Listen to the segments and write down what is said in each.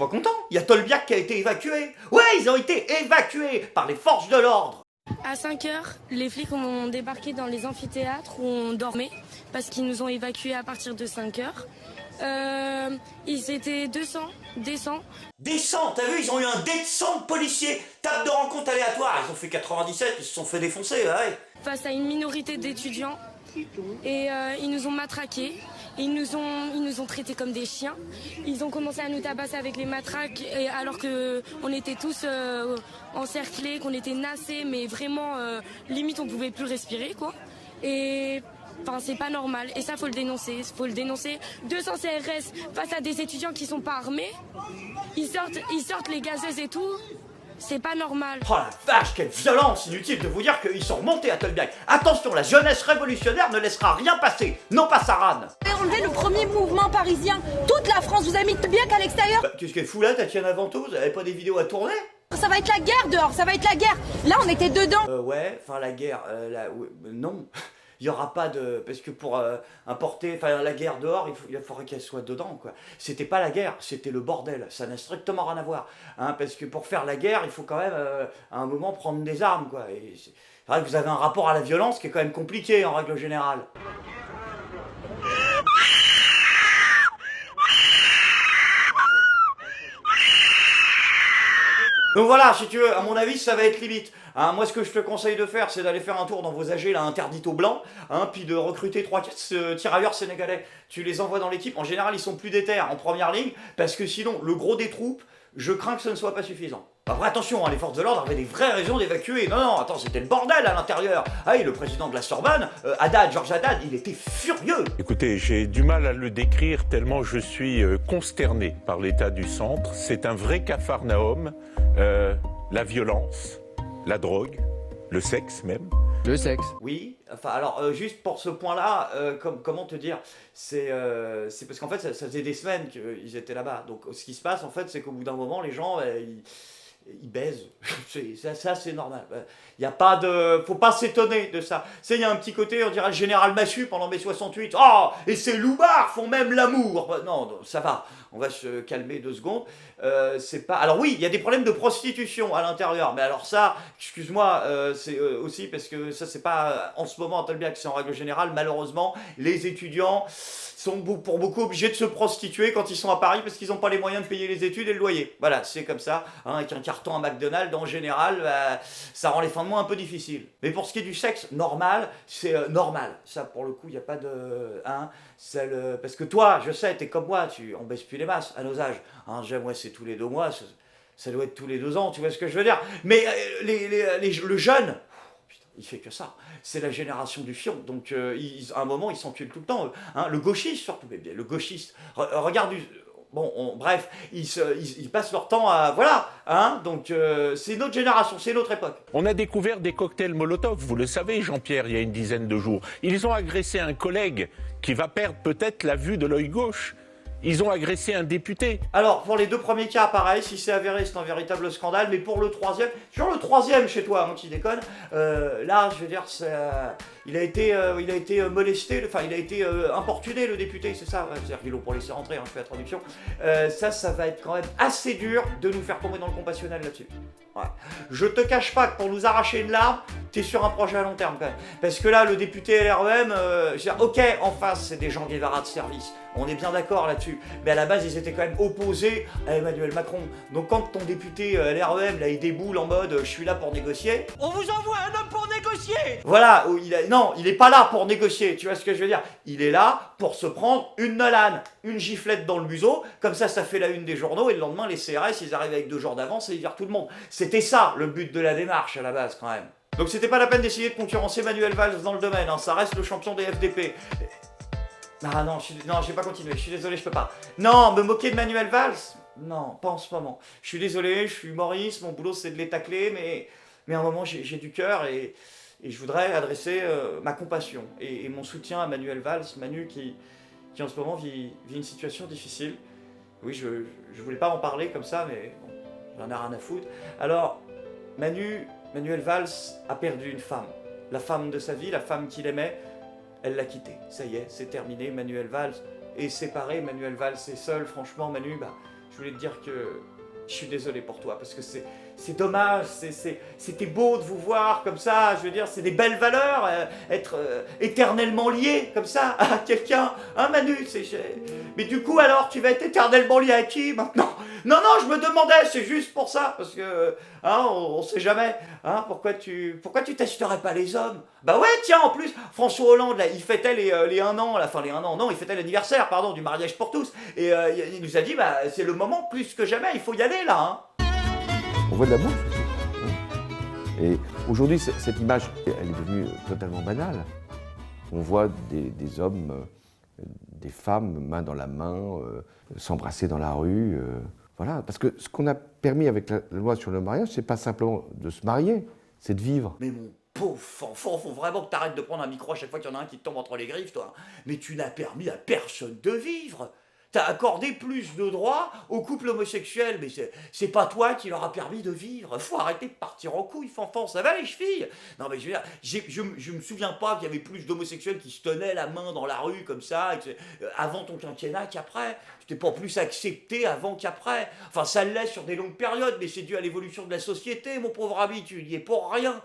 pas content. Il y a Tolbiac qui a été évacué. Ouais, ils ont été évacués par les forces de l'ordre. À 5 heures, les flics ont débarqué dans les amphithéâtres où on dormait parce qu'ils nous ont évacués à partir de 5 heures. Ils étaient 200, descend. Descente, t'as vu, ils ont eu un descente de policiers. Table de rencontre aléatoire. Ils ont fait 97, ils se sont fait défoncer, ouais. Face à une minorité d'étudiants. Et ils nous ont matraqués. Ils nous ont traités comme des chiens. Ils ont commencé à nous tabasser avec les matraques alors qu'on était tous encerclés, qu'on était nassés, mais vraiment limite on pouvait plus respirer quoi. Et enfin c'est pas normal. Et ça faut le dénoncer. 200 CRS face à des étudiants qui sont pas armés. Ils sortent les gazeuses et tout. C'est pas normal. Oh la vache, quelle violence! Inutile de vous dire qu'ils sont remontés à Tolbiac. Attention, la jeunesse révolutionnaire ne laissera rien passer. Non pas Saran. Vous avez enlevé le premier mouvement parisien. Toute la France, vous avez mis Tolbiac à l'extérieur. Qu'est-ce qu'elle fout là, Tatiana Vento? Vous avez pas des vidéos à tourner? Ça va être la guerre dehors, ça va être la guerre. Là, on était dedans. Ouais, enfin la guerre, non. Il n'y aura pas de... Parce que pour importer... Enfin, la guerre dehors, il faudrait qu'elle soit dedans, quoi. C'était pas la guerre, c'était le bordel. Ça n'a strictement rien à voir. Hein, parce que pour faire la guerre, il faut quand même, à un moment, prendre des armes, quoi. Et c'est vrai que vous avez un rapport à la violence qui est quand même compliqué, en règle générale. Donc voilà, si tu veux, à mon avis, ça va être limite. Hein, moi, ce que je te conseille de faire, c'est d'aller faire un tour dans vos AG, là, interdites aux blancs, hein, puis de recruter 3-4 tirailleurs sénégalais. Tu les envoies dans l'équipe. En général, ils sont plus déter en première ligne, parce que sinon, le gros des troupes, je crains que ce ne soit pas suffisant. Après, attention, hein, les forces de l'ordre avaient des vraies raisons d'évacuer. Non, attends, c'était le bordel à l'intérieur. Ah, et le président de la Sorbonne, Georges Haddad, il était furieux. Écoutez, j'ai du mal à le décrire tellement je suis consterné par l'état du centre. C'est un vrai capharnaüm. La violence, la drogue, le sexe même. Le sexe. Oui, enfin alors juste pour ce point-là, comment te dire, c'est parce qu'en fait ça faisait des semaines qu'ils étaient là-bas. Donc ce qui se passe en fait, c'est qu'au bout d'un moment, les gens ils baisent. Ça c'est normal. Il y a pas de, faut pas s'étonner de ça. Il y a un petit côté, on dirait le général Massu pendant mai 68. Oh, et ces loupards font même l'amour. Non, ça va. On va se calmer 2 secondes. C'est pas. Alors oui, il y a des problèmes de prostitution à l'intérieur, mais alors ça, excuse-moi, c'est aussi parce que ça c'est pas en ce moment à Tolbiac, c'est en règle générale. Malheureusement, les étudiants sont pour beaucoup obligés de se prostituer quand ils sont à Paris parce qu'ils n'ont pas les moyens de payer les études et le loyer. Voilà, c'est comme ça. Hein, avec un carton à McDonald's, en général, ça rend les fins de mois un peu difficiles. Mais pour ce qui est du sexe, normal, c'est normal. Ça, pour le coup, il n'y a pas de... Hein, parce que toi, je sais, t'es comme moi, on baisse plus les masses à nos âges. Hein, moi, c'est tous les 2 mois, ça doit être tous les 2 ans, tu vois ce que je veux dire. Mais le jeune... Il fait que ça. C'est la génération du fion. Donc, à un moment, ils s'enculent tout le temps. Hein. Le gauchiste, surtout, le gauchiste. Regarde, bon, bref, ils passent leur temps à... Voilà. Hein. Donc, c'est notre génération, c'est notre époque. On a découvert des cocktails Molotov, vous le savez, Jean-Pierre, il y a une dizaine de jours. Ils ont agressé un collègue qui va perdre peut-être la vue de l'œil gauche. Ils ont agressé un député. Alors, pour les 2 premiers cas, pareil, si c'est avéré, c'est un véritable scandale, mais pour le 3e, sur le 3e chez toi, mon petit déconne, là, je veux dire, il a été molesté, enfin, il a été importuné, le député, c'est ça, c'est-à-dire qu'ils l'ont pas laissé rentrer, je fais la traduction. Ça va être quand même assez dur de nous faire tomber dans le compassionnel là-dessus. Ouais. Je te cache pas que pour nous arracher une larme, t'es sur un projet à long terme quand même. Parce que là, le député LREM, ok, en face, c'est des gens Guevara de service. On est bien d'accord là-dessus. Mais à la base, ils étaient quand même opposés à Emmanuel Macron. Donc quand ton député LREM, là, il déboule en mode je suis là pour négocier. On vous envoie un homme pour négocier. Voilà, non, il est pas là pour négocier, tu vois ce que je veux dire. Il est là pour se prendre une Nolan, une giflette dans le museau, comme ça fait la une des journaux, et le lendemain, les CRS, ils arrivent avec 2 jours d'avance et ils virent tout le monde. C'était ça, le but de la démarche, à la base, quand même. Donc c'était pas la peine d'essayer de concurrencer Manuel Valls dans le domaine, hein. Ça reste le champion des FDP. Ah non, je vais pas continuer, je suis désolé, je peux pas. Non, me moquer de Manuel Valls? Non, pas en ce moment. Je suis désolé, je suis Maurice, mon boulot c'est de les tacler, mais à un moment j'ai du cœur et je voudrais adresser ma compassion et mon soutien à Manuel Valls, Manu qui en ce moment vit une situation difficile. Oui, je voulais pas en parler comme ça, mais bon, j'en ai rien à foutre. Alors, Manuel Valls a perdu une femme. La femme de sa vie, la femme qu'il aimait, elle l'a quitté. Ça y est, c'est terminé. Manuel Valls est séparé. Manuel Valls est seul. Franchement, Manu, je voulais te dire que je suis désolé pour toi, parce que c'est dommage, c'était beau de vous voir comme ça, je veux dire, c'est des belles valeurs, être éternellement lié comme ça à quelqu'un, hein Manu, mais du coup alors, tu vas être éternellement lié à qui maintenant? Non, je me demandais, c'est juste pour ça, parce que, hein, on sait jamais, hein, pourquoi tu testerais pas les hommes? Bah ouais, tiens, en plus, François Hollande, là, il fêtait les 1 an, non, il fêtait l'anniversaire, pardon, du mariage pour tous, et il nous a dit, bah, c'est le moment plus que jamais, il faut y aller, là, hein. On voit de l'amour, et aujourd'hui, cette image, elle est devenue totalement banale. On voit des hommes, des femmes, main dans la main, s'embrasser dans la rue, voilà, parce que ce qu'on a permis avec la loi sur le mariage, c'est pas simplement de se marier, c'est de vivre. Mais mon pauvre enfant, faut vraiment que t'arrêtes de prendre un micro à chaque fois qu'il y en a un qui te tombe entre les griffes, toi. Mais tu n'as permis à personne de vivre. T'as accordé plus de droits aux couples homosexuels, mais c'est pas toi qui leur a permis de vivre. Faut arrêter de partir en couille, fanfan, ça va les chevilles? Non mais je veux dire, je me souviens pas qu'il y avait plus d'homosexuels qui se tenaient la main dans la rue comme ça, avant ton quinquennat qu'après. C'était pas plus accepté avant qu'après. Enfin, ça l'est sur des longues périodes, mais c'est dû à l'évolution de la société, mon pauvre ami, tu y es pour rien.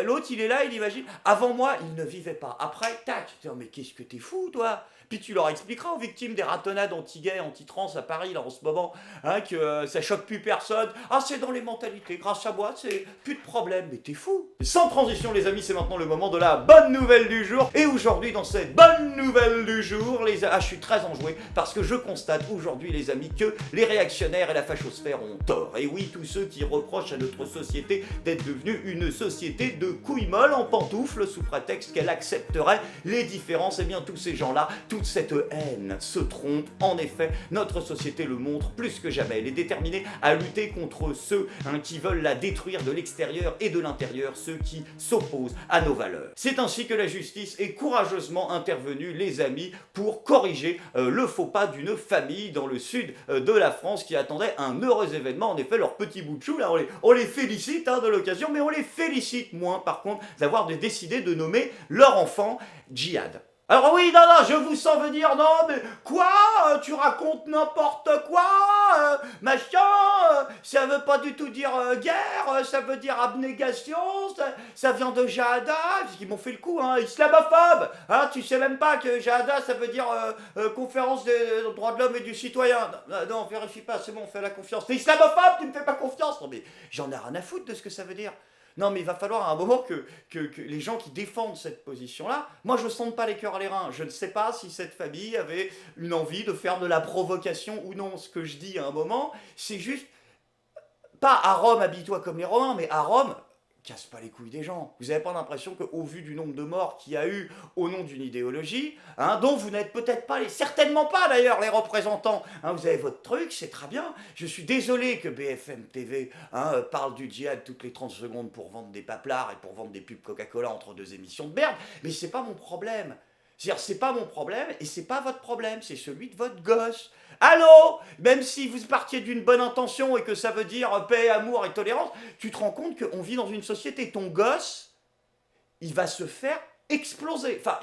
L'autre, il est là, il imagine, avant moi, il ne vivait pas. Après, tac, mais qu'est-ce que t'es fou, toi? Puis tu leur expliqueras aux victimes des ratonnades anti-gays, anti-trans à Paris, là, en ce moment, hein, que ça choque plus personne. Ah, c'est dans les mentalités, grâce à moi, c'est plus de problème. Mais t'es fou. Sans transition, les amis, c'est maintenant le moment de la bonne nouvelle du jour. Et aujourd'hui, dans cette bonne nouvelle du jour, je suis très enjoué, parce que je constate aujourd'hui, les amis, que les réactionnaires et la fachosphère ont tort. Et oui, tous ceux qui reprochent à notre société d'être devenue une société de couilles molles en pantoufles, sous prétexte qu'elle accepterait les différences, eh bien, tous ces gens-là, toute cette haine se trompe. En effet, notre société le montre plus que jamais. Elle est déterminée à lutter contre ceux qui veulent la détruire de l'extérieur et de l'intérieur, ceux qui s'opposent à nos valeurs. C'est ainsi que la justice est courageusement intervenue, les amis, pour corriger le faux pas d'une famille dans le sud de la France qui attendait un heureux événement. En effet, leur petit bout de chou, là, on les félicite de l'occasion, mais on les félicite moins, par contre, d'avoir décidé de nommer leur enfant Djihad. Alors oui, non, je vous sens venir, non, mais quoi? Tu racontes n'importe quoi, machin, ça veut pas du tout dire guerre, ça veut dire abnégation, ça vient de Jahada, ils m'ont fait le coup, hein, islamophobe, hein, tu sais même pas que Jahada, ça veut dire conférence des droits de l'homme et du citoyen. Non, vérifie pas, c'est bon, on fait la confiance. T'es islamophobe, tu me fais pas confiance. Non mais j'en ai rien à foutre de ce que ça veut dire. Non, mais il va falloir à un moment que les gens qui défendent cette position-là, moi je ne sente pas les cœurs à les reins. Je ne sais pas si cette famille avait une envie de faire de la provocation ou non. Ce que je dis à un moment, c'est juste, pas à Rome, habille-toi comme les Romains, mais à Rome, casse pas les couilles des gens. Vous n'avez pas l'impression qu'au vu du nombre de morts qu'il y a eu au nom d'une idéologie, dont vous n'êtes peut-être pas, certainement pas d'ailleurs, les représentants, vous avez votre truc, c'est très bien. Je suis désolé que BFM TV parle du djihad toutes les 30 secondes pour vendre des paplards et pour vendre des pubs Coca-Cola entre deux émissions de merde, mais c'est pas mon problème. C'est pas mon problème et c'est pas votre problème, c'est celui de votre gosse. Allô? Même si vous partiez d'une bonne intention et que ça veut dire paix, amour et tolérance, tu te rends compte qu'on vit dans une société. Ton gosse, il va se faire exploser. Enfin,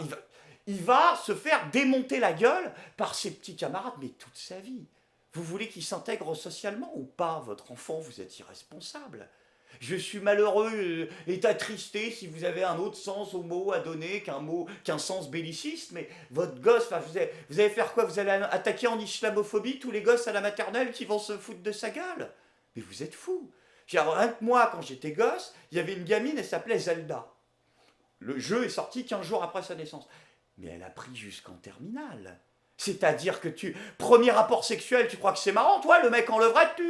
il va se faire démonter la gueule par ses petits camarades, mais toute sa vie. Vous voulez qu'il s'intègre socialement ou pas, votre enfant? Vous êtes irresponsable. Je suis malheureux et attristé si vous avez un autre sens au mot à donner qu'un sens belliciste, mais votre gosse, vous allez faire quoi? Vous allez attaquer en islamophobie tous les gosses à la maternelle qui vont se foutre de sa gueule? Mais vous êtes fous. Rien que moi, quand j'étais gosse, il y avait une gamine, elle s'appelait Zelda. Le jeu est sorti 15 jours après sa naissance. Mais elle a pris jusqu'en terminale. C'est-à-dire que premier rapport sexuel, tu crois que c'est marrant, toi, le mec en levrette,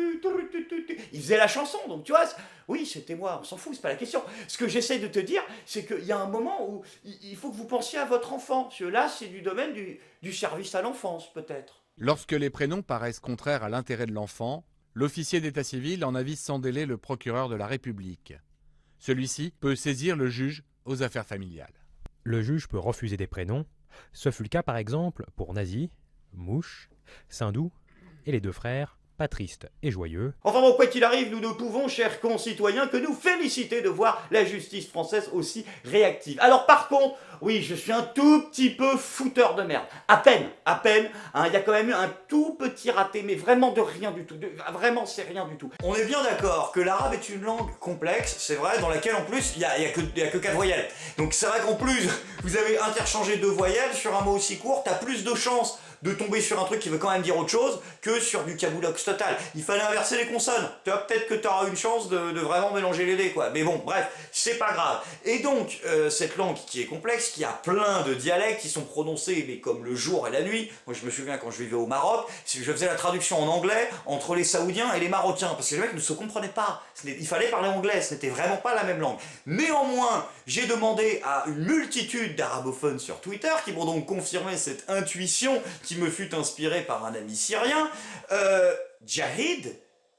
il faisait la chanson, donc tu vois, oui, c'était moi, on s'en fout, c'est pas la question. Ce que j'essaie de te dire, c'est qu'il y a un moment où il faut que vous pensiez à votre enfant, parce que là, c'est du domaine du service à l'enfance, peut-être. Lorsque les prénoms paraissent contraires à l'intérêt de l'enfant, l'officier d'état civil en avise sans délai le procureur de la République. Celui-ci peut saisir le juge aux affaires familiales. Le juge peut refuser des prénoms. Ce fut le cas par exemple pour Nazi, Mouche, Sindou et les deux frères pas triste et joyeux. Enfin bon, quoi qu'il arrive, nous ne pouvons, chers concitoyens, que nous féliciter de voir la justice française aussi réactive. Alors par contre, oui, je suis un tout petit peu fouteur de merde. À peine, hein, y a quand même eu un tout petit raté, mais vraiment de rien du tout. Vraiment, c'est rien du tout. On est bien d'accord que l'arabe est une langue complexe, c'est vrai, dans laquelle en plus, il y a que 4 voyelles. Donc c'est vrai qu'en plus, vous avez interchangé 2 voyelles sur un mot aussi court, t'as plus de chances de tomber sur un truc qui veut quand même dire autre chose que sur du caboulox total. Il fallait inverser les consonnes. Peut-être que tu auras une chance de vraiment mélanger les dés, quoi. Mais bon, bref, c'est pas grave. Et donc, cette langue qui est complexe, qui a plein de dialectes qui sont prononcés, mais comme le jour et la nuit. Moi, je me souviens quand je vivais au Maroc, je faisais la traduction en anglais entre les Saoudiens et les Marocains, parce que les mecs ne se comprenaient pas. Il fallait parler anglais, ce n'était vraiment pas la même langue. Néanmoins, j'ai demandé à une multitude d'arabophones sur Twitter, qui m'ont donc confirmé cette intuition qui me fut inspirée par un ami syrien. Jahid,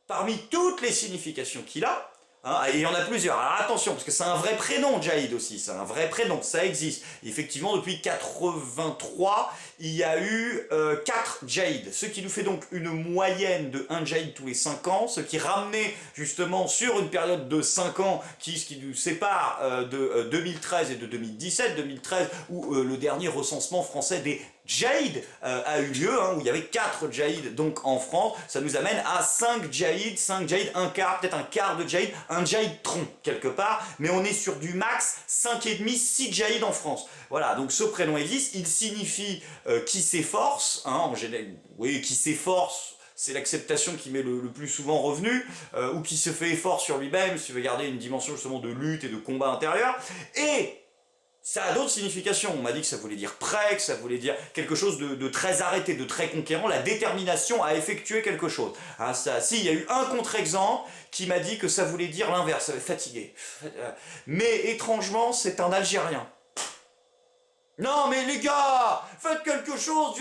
parmi toutes les significations qu'il a, hein, et il y en a plusieurs, alors attention, parce que c'est un vrai prénom, Jahid aussi, c'est un vrai prénom, ça existe. Et effectivement, depuis 83, il y a eu 4 Jahid, ce qui nous fait donc une moyenne de 1 Jahid tous les 5 ans, ce qui ramenait justement sur une période de 5 ans, ce qui nous sépare de 2013 et de 2017, 2013 où le dernier recensement français des Jahid a eu lieu, hein, où il y avait 4 Jahid donc en France, ça nous amène à 5 Jahid, un quart, peut-être un quart de Jahid, un Jahid tronc quelque part, mais on est sur du max 5,5, 6 Jahid en France. Voilà, donc ce prénom existe, il signifie qui s'efforce, hein, en général, oui, qui s'efforce, c'est l'acceptation qui m'est le plus souvent revenue, ou qui se fait effort sur lui-même, si tu veux garder une dimension justement de lutte et de combat intérieur, et ça a d'autres significations. On m'a dit que ça voulait dire prêt, que ça voulait dire quelque chose de très arrêté, de très conquérant, la détermination à effectuer quelque chose. Hein, ça, si, il y a eu un contre-exemple qui m'a dit que ça voulait dire l'inverse, fatigué. Mais étrangement, c'est un Algérien. Non mais les gars, faites quelque chose,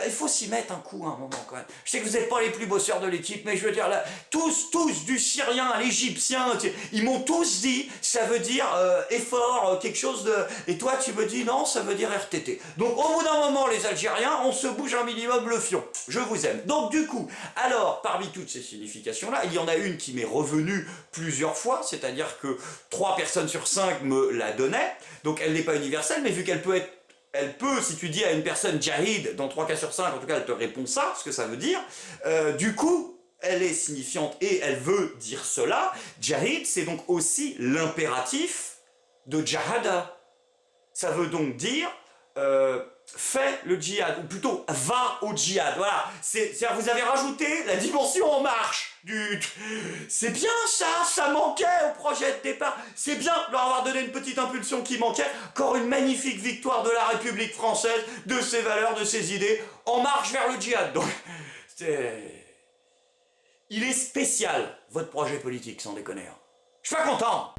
il faut s'y mettre un coup à un moment quand même. Je sais que vous n'êtes pas les plus bosseurs de l'équipe, mais je veux dire là, tous, du Syrien à l'Égyptien, ils m'ont tous dit, ça veut dire effort, quelque chose de... Et toi tu me dis non, ça veut dire RTT. Donc au bout d'un moment les Algériens, on se bouge un minimum le fion. Je vous aime. Donc du coup, alors parmi toutes ces significations-là, il y en a une qui m'est revenue plusieurs fois, c'est-à-dire que 3 personnes sur 5 me la donnaient, donc elle n'est pas universelle, mais vu qu'elle peut, si tu dis à une personne Jahid, dans 3 cas sur 5, en tout cas elle te répond ça, ce que ça veut dire, du coup, elle est signifiante et elle veut dire cela. Jahid, c'est donc aussi l'impératif de Jahada. Ça veut donc dire, fais le djihad, ou plutôt, va au djihad, voilà. C'est-à-dire, vous avez rajouté la dimension en marche. C'est bien ça manquait au projet de départ, c'est bien de leur avoir donné une petite impulsion qui manquait, encore une magnifique victoire de la République française, de ses valeurs, de ses idées, en marche vers le djihad. Donc, il est spécial, votre projet politique, sans déconner. Je suis pas content.